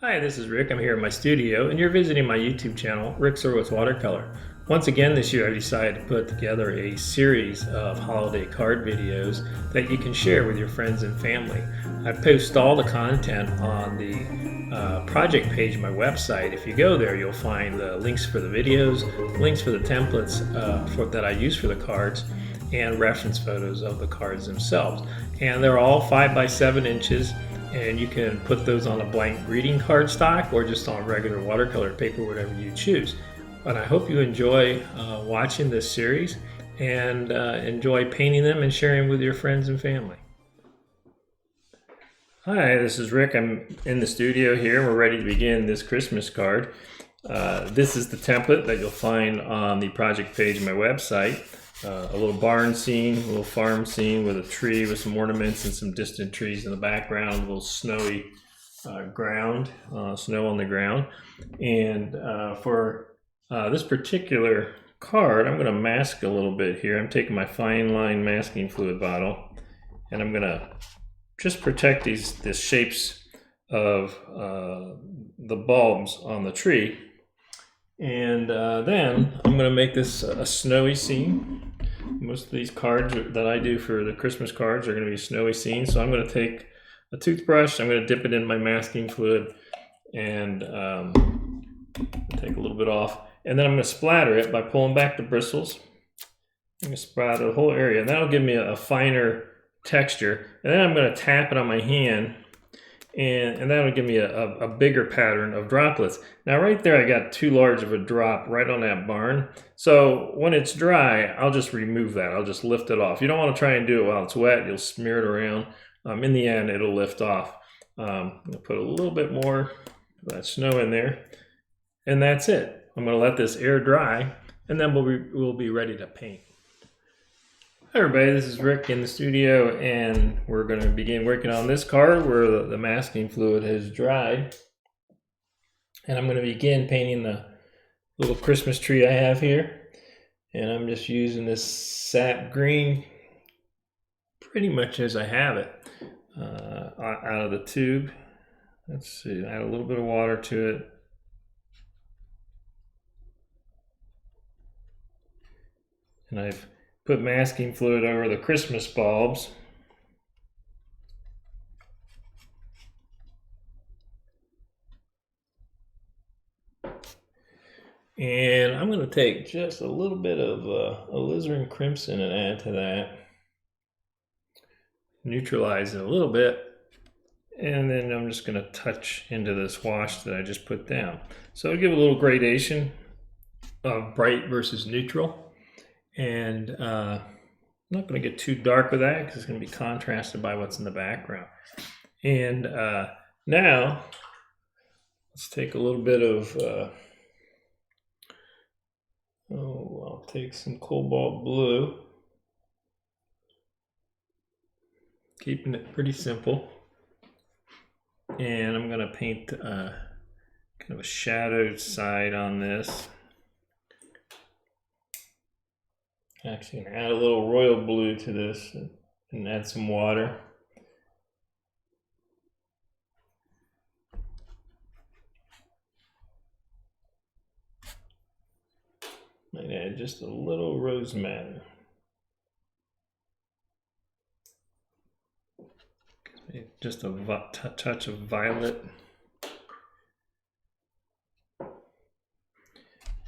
Hi, this is Rick. I'm here in my studio, and you're visiting my YouTube channel, Rick Surowicz Watercolor. Once again this year, I decided to put together a series of holiday card videos that you can share with your friends and family. I post all the content on the project page of my website. If you go there, you'll find the links for the videos, links for the templates that I use for the cards, and reference photos of the cards themselves. And they're all 5 by 7 inches, and you can put those on a blank greeting card stock or just on regular watercolor paper, whatever you choose. But I hope you enjoy watching this series and enjoy painting them and sharing with your friends and family. Hi, this is Rick. I'm in the studio here. We're ready to begin this Christmas card. This is the template that you'll find on the project page of my website. A little barn scene, a little farm scene with a tree with some ornaments and some distant trees in the background, a little snowy ground, snow on the ground. And for this particular card, I'm going to mask a little bit here. I'm taking my fine line masking fluid bottle, and I'm going to just protect the shapes of the bulbs on the tree. And then I'm going to make this a snowy scene. Most of these cards that I do for the Christmas cards are going to be snowy scenes. So I'm going to take a toothbrush, I'm going to dip it in my masking fluid and take a little bit off. And then I'm going to splatter it by pulling back the bristles. I'm going to splatter the whole area. And that'll give me a finer texture. And then I'm going to tap it on my hand, and that'll give me a bigger pattern of droplets. Now right there, I got too large of a drop right on that barn. So when it's dry, I'll just remove that. I'll just lift it off. You don't want to try and do it while it's wet. You'll smear it around. In the end, it'll lift off. I'm going to put a little bit more of that snow in there, and that's it. I'm going to let this air dry, and then we'll be ready to paint. Hi everybody, this is Rick in the studio, and we're going to begin working on this card where the masking fluid has dried. And I'm going to begin painting the little Christmas tree I have here. And I'm just using this sap green pretty much as I have it out of the tube. Let's see, add a little bit of water to it. And I've put masking fluid over the Christmas bulbs. And I'm going to take just a little bit of alizarin crimson and add to that. Neutralize it a little bit. And then I'm just going to touch into this wash that I just put down. So I'll give a little gradation of bright versus neutral. And I'm not going to get too dark with that because it's going to be contrasted by what's in the background. And now let's take a little bit of, I'll take some cobalt blue, keeping it pretty simple. And I'm going to paint kind of a shadowed side on this. Actually, I'm going to add a little royal blue to this and add some water. Might add just a little rose madder. Just a touch of violet. I'm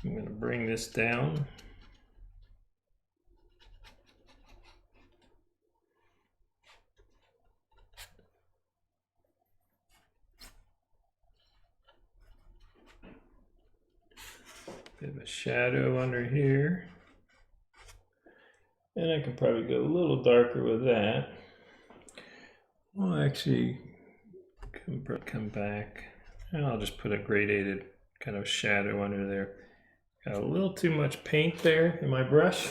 going to bring this down. Bit of a shadow under here. And I can probably go a little darker with that. I'll actually come back, and I'll just put a gradated kind of shadow under there. Got a little too much paint there in my brush.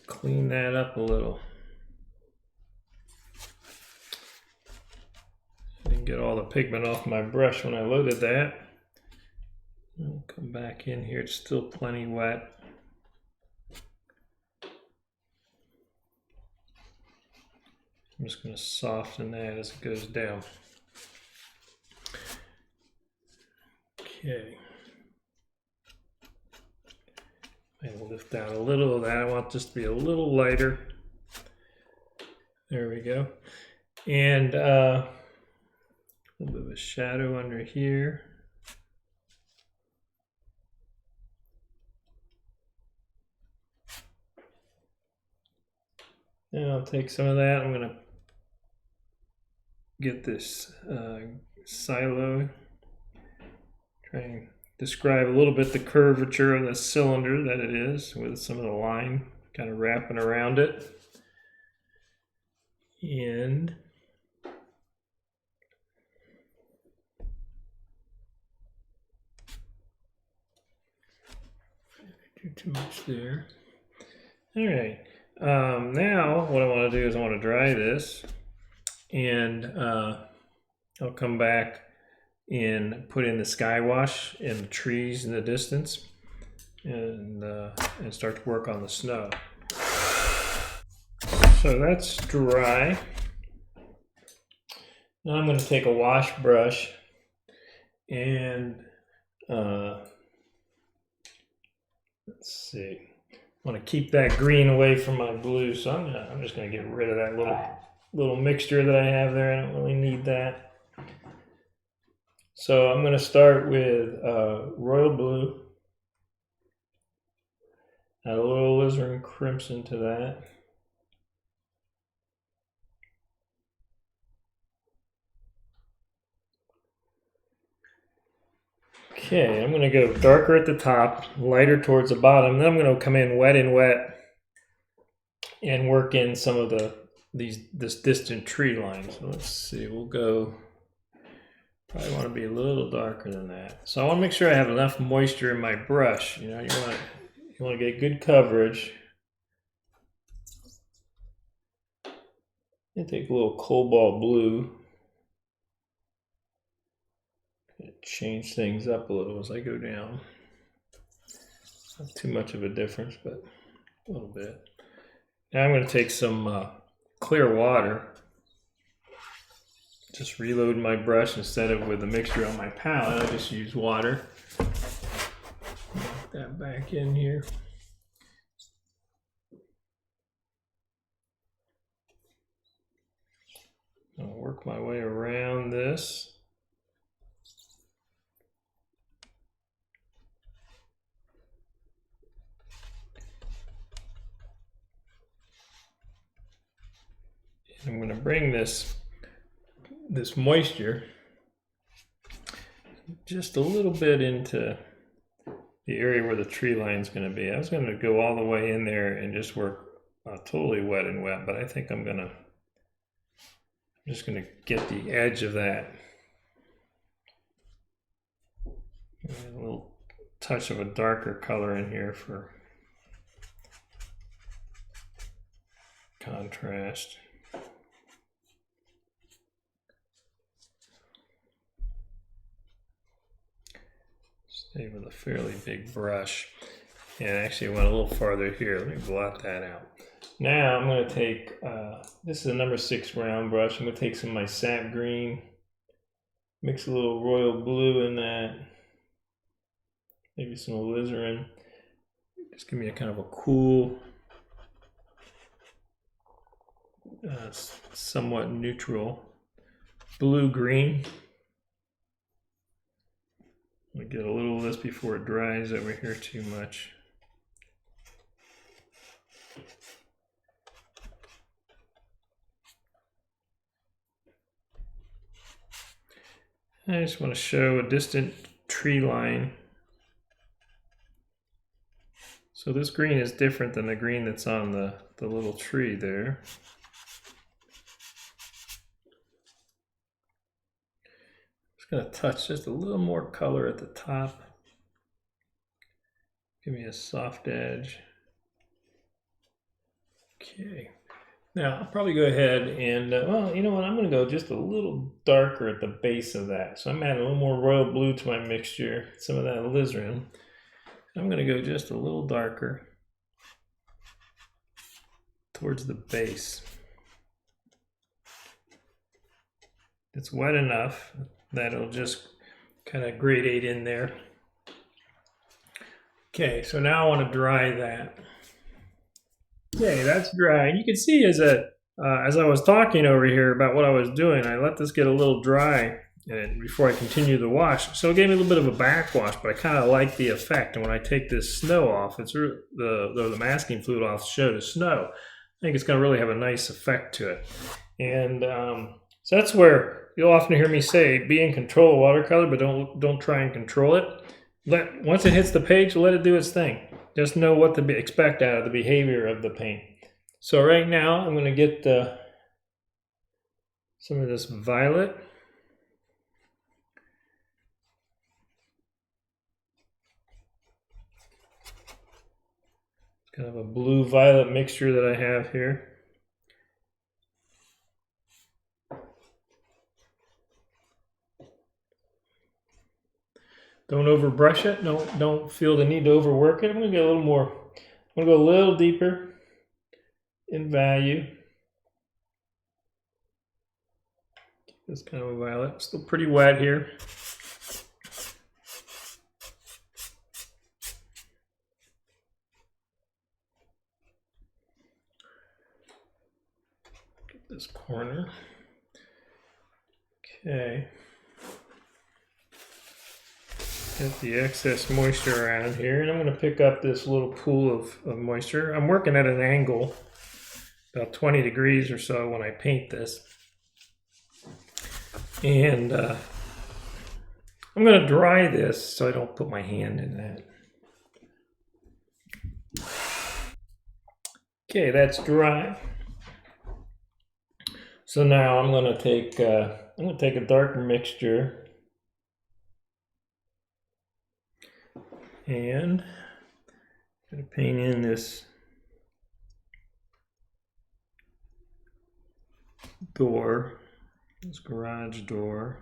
Clean that up a little. I didn't get all the pigment off my brush when I loaded that. I'll come back in here, it's still plenty wet. I'm just going to soften that as it goes down. Okay. And lift out a little of that. I want this to be a little lighter. There we go. And a little bit of a shadow under here. And I'll take some of that. I'm going to get this silo. Try and describe a little bit the curvature of the cylinder that it is with some of the line kind of wrapping around it. And do too much there. All right. Now what I want to do is I want to dry this, and I'll come back and put in the sky wash and the trees in the distance, and start to work on the snow. So that's dry. Now I'm going to take a wash brush and let's see. I want to keep that green away from my blue, so I'm just going to get rid of that little mixture that I have there. I don't really need that. So I'm going to start with royal blue. Add a little alizarin crimson to that. Okay, I'm going to go darker at the top, lighter towards the bottom. Then I'm going to come in wet and work in some of this distant tree line. So let's see, we'll go, probably want to be a little darker than that. So I want to make sure I have enough moisture in my brush. You know, you want to get good coverage. And take a little cobalt blue. Change things up a little as I go down. Not too much of a difference, but a little bit. Now I'm going to take some clear water. Just reload my brush instead of with a mixture on my palette. I just use water. Put that back in here. I'll work my way around this. I'm going to bring this moisture just a little bit into the area where the tree line is going to be. I was going to go all the way in there and just work totally wet and wet, but I think I'm just going to get the edge of that. And a little touch of a darker color in here for contrast. Stay with a fairly big brush. And actually I went a little farther here. Let me blot that out. Now I'm going to take, this is a number 6 round brush. I'm going to take some of my sap green, mix a little royal blue in that, maybe some alizarin. Just give me a kind of a cool, somewhat neutral blue-green. I'm going to get a little of this before it dries over here too much. I just want to show a distant tree line. So this green is different than the green that's on the little tree there. Just going to touch just a little more color at the top. Give me a soft edge. Okay. Now I'll probably go ahead and, well, you know what, I'm going to go just a little darker at the base of that. So I'm adding a little more royal blue to my mixture, some of that alizarin. I'm going to go just a little darker towards the base. It's wet enough that it'll just kind of gradate in there. Okay, so now I want to dry that. Okay, that's dry. And you can see as I was talking over here about what I was doing, I let this get a little dry and before I continue the wash. So it gave me a little bit of a backwash, but I kind of like the effect. And when I take this snow off, it's the masking fluid off to show the snow. I think it's going to really have a nice effect to it. And so that's where you'll often hear me say, be in control of watercolor, but don't try and control it. Once it hits the page, let it do its thing. Just know what to expect out of the behavior of the paint. So right now, I'm going to get some of this violet. It's kind of a blue-violet mixture that I have here. Don't overbrush it. Don't feel the need to overwork it. I'm going to get a little more. I'm going to go a little deeper in value. This kind of a violet. Still pretty wet here. Get this corner. Okay. Get the excess moisture around here, and I'm going to pick up this little pool of moisture. I'm working at an angle, about 20 degrees or so when I paint this. And I'm going to dry this so I don't put my hand in that. Okay, that's dry. So now I'm going to take a darker mixture. And I'm going to paint in this door, this garage door.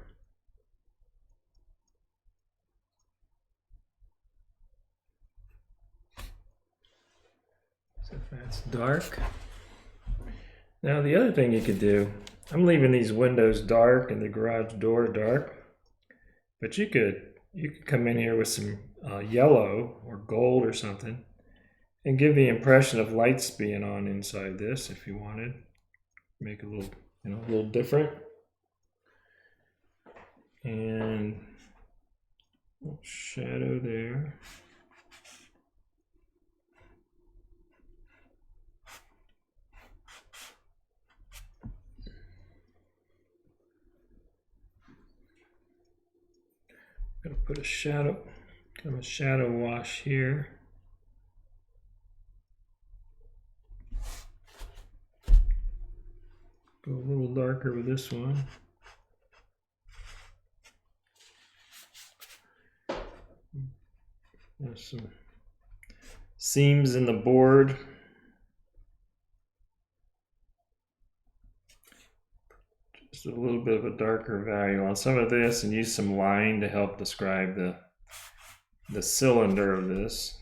So that's dark. Now the other thing you could do, I'm leaving these windows dark and the garage door dark, but you could come in here with some yellow or gold or something and give the impression of lights being on inside this if you wanted. Make it a little, a little different. And a little shadow there. I'm gonna put a shadow, kind of a shadow wash here. Go a little darker with this one. There's some seams in the board. Just a little bit of a darker value on some of this, and use some line to help describe the cylinder of this.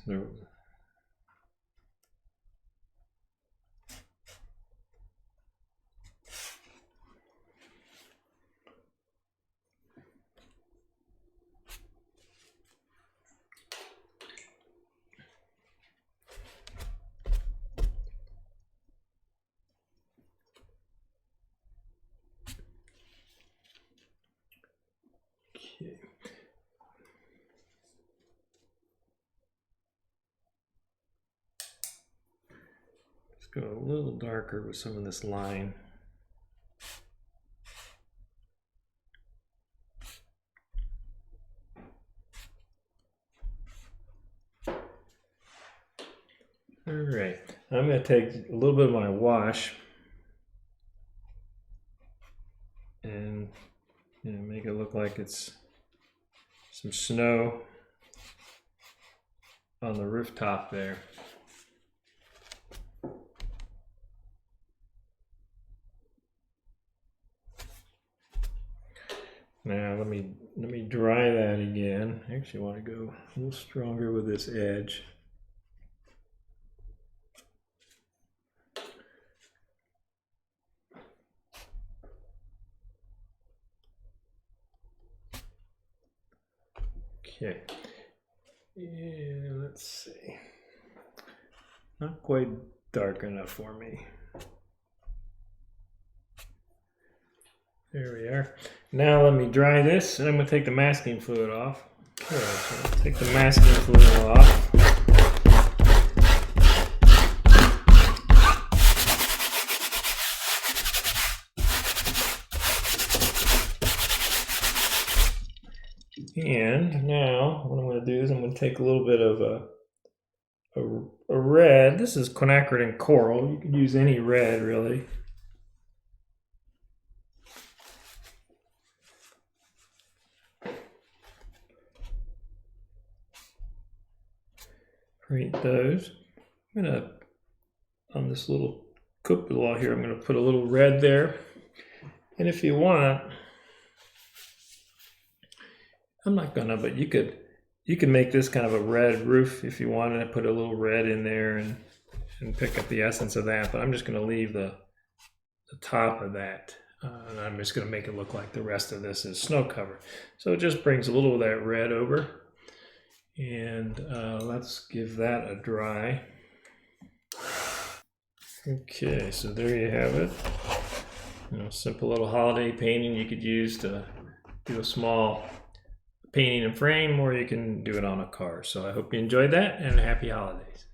Okay. Let's go a little darker with some of this line. All right, I'm going to take a little bit of my wash and make it look like it's some snow on the rooftop there. Now let me dry that again. I actually want to go a little stronger with this edge. Okay. And let's see. Not quite dark enough for me. There we are. Now let me dry this, and I'm going to take the masking fluid off. All right, so I'll take the masking fluid off. And now what I'm going to do is I'm going to take a little bit of a red. This is quinacridone and coral. You can use any red, really. Create those. I'm going to, on this little cupola here, I'm going to put a little red there. And if you want, I'm not gonna, but you could make this kind of a red roof if you wanted to put a little red in there and pick up the essence of that. But I'm just gonna leave the top of that, and I'm just gonna make it look like the rest of this is snow cover. So it just brings a little of that red over, and let's give that a dry. Okay, so there you have it. You know, simple little holiday painting you could use to do a small painting and frame, or you can do it on a car. So I hope you enjoyed that, and happy holidays.